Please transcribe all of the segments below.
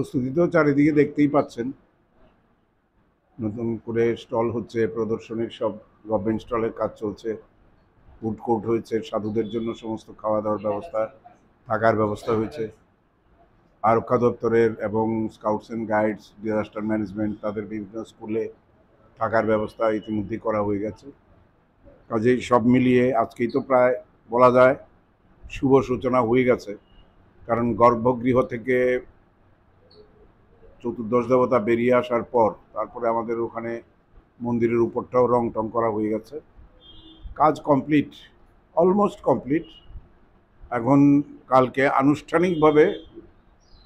প্রস্তুতি তো চারিদিকে দেখতেই পাচ্ছেন, নতুন করে স্টল হচ্ছে, প্রদর্শনীর সব গভর্নমেন্ট স্টলের কাজ চলছে, ফুড কোর্ট হয়েছে, সাধুদের জন্য সমস্ত খাওয়া দাওয়ার ব্যবস্থা, থাকার ব্যবস্থা হয়েছে। আরক্ষা দপ্তরের এবং scouts and guides, disaster management, তাদের বিভিন্ন স্কুলে থাকার ব্যবস্থা ইতিমধ্যেই করা হয়ে গেছে। কাজেই সব মিলিয়ে আজকেই তো প্রায় বলা যায় শুভ সূচনা হয়ে গেছে, কারণ গর্ভগৃহ থেকে চতুর্দশ দেবতা বেরিয়ে আসার পর তারপরে আমাদের ওখানে মন্দিরের উপরটাও রং টং করা হয়ে গেছে। কাজ কমপ্লিট, অলমোস্ট কমপ্লিট। এখন কালকে আনুষ্ঠানিকভাবে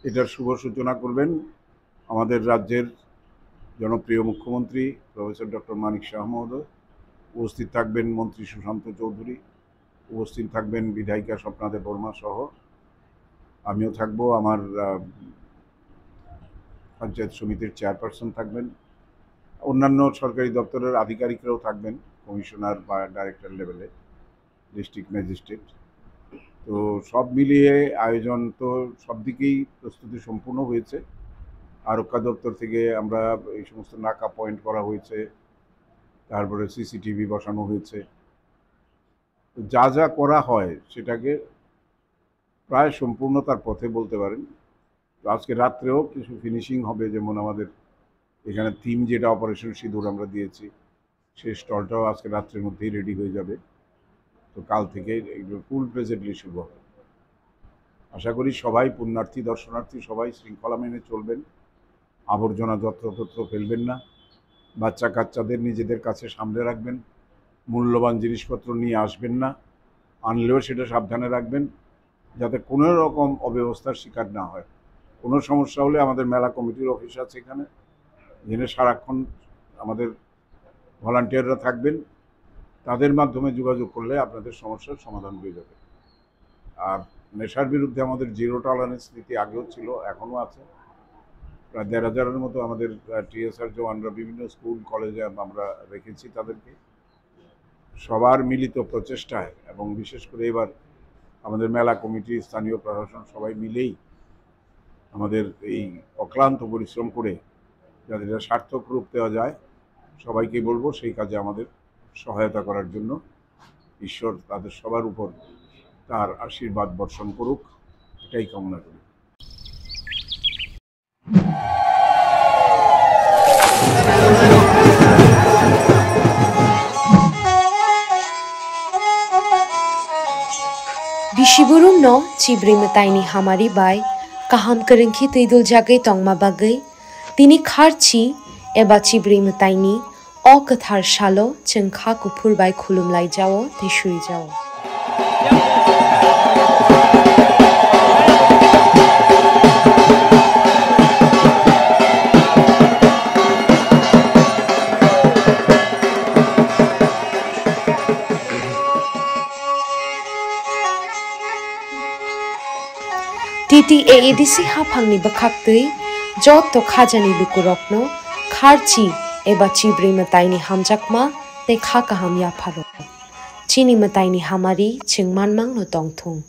এটার শুভ সূচনা করবেন আমাদের রাজ্যের জনপ্রিয় মুখ্যমন্ত্রী প্রফেসর ডক্টর মানিক শাহ মহোদয়। উপস্থিত থাকবেন মন্ত্রী সুশান্ত চৌধুরী, উপস্থিত থাকবেন বিধায়িকা স্বপ্নাদেব বর্মা সহ, আমিও থাকবো, আমার পঞ্চায়েত সমিতির চেয়ারপারসন থাকবেন, অন্যান্য সরকারি দপ্তরের আধিকারিকরাও থাকবেন, কমিশনার বা ডাইরেক্টর লেভেলে, ডিস্ট্রিক্ট ম্যাজিস্ট্রেট। তো সব মিলিয়ে আয়োজন তো সব দিকেই প্রস্তুতি সম্পূর্ণ হয়েছে। আরক্ষা দপ্তর থেকে আমরা এই সমস্ত নাকা পয়েন্ট করা হয়েছে, তারপরে সিসিটিভি বসানো হয়েছে। যা যা করা হয় সেটাকে প্রায় সম্পূর্ণতার পথে বলতে পারেন। আজকে রাত্রেও কিছু ফিনিশিং হবে, যেমন আমাদের এখানে থিম যেটা অপারেশন সিঁদুর আমরা দিয়েছি, সেই স্টলটাও আজকে রাত্রের মধ্যেই রেডি হয়ে যাবে। তো কাল থেকে এগুলো ফুল প্রেজেন্টলি শুরু হবে। আশা করি সবাই পুণ্যার্থী দর্শনার্থী সবাই শৃঙ্খলা মেনে চলবেন, আবর্জনা যত্রতত্র ফেলবেন না, বাচ্চা কাচ্চাদের নিজেদের কাছে সামলে রাখবেন, মূল্যবান জিনিসপত্র নিয়ে আসবেন না, আনলেও সেটা সাবধানে রাখবেন যাতে কোনো রকম অব্যবস্থার শিকার না হয়। কোনো সমস্যা হলে আমাদের মেলা কমিটির অফিস আছে এখানে, যেখানে সারাক্ষণ আমাদের ভলান্টিয়াররা থাকবেন, তাদের মাধ্যমে যোগাযোগ করলে আপনাদের সমস্যার সমাধান হয়ে যাবে। আর নেশার বিরুদ্ধে আমাদের জিরো টলারেন্স নীতি আগেও ছিল, এখনও আছে। প্রায় ১,৫০০-এর মতো আমাদের টিএসআর জওয়ানরা বিভিন্ন স্কুল কলেজে আমরা রেখেছি তাদেরকে। সবার মিলিত প্রচেষ্টায় এবং বিশেষ করে এবার আমাদের মেলা কমিটি, স্থানীয় প্রশাসন সবাই মিলেই আমাদের এই অক্লান্ত পরিশ্রম করে যাতে এটা সার্থক রূপ দেওয়া যায়, সবাইকে বলবো সেই কাজে আমাদের সহায়তা করার জন্য। ঈশ্বর তাদের সবার উপর তার আশীর্বাদ বর্ষণ করুক, এটাই কামনা করি। Bisiburung no cibri metaini hamari bai kaham kerengki tuidul jagai tongma bagai tini kharchi eba cibri metaini o kathar shalo chengkha kupur bai khulum lai jao tishui jao TTAADC hafangni bakhaktui jotto khajani lukurokno kharchi eba chibri mataini hamjakma te kha kaham yapharo chini mataini hamari chingmanmang no tongthung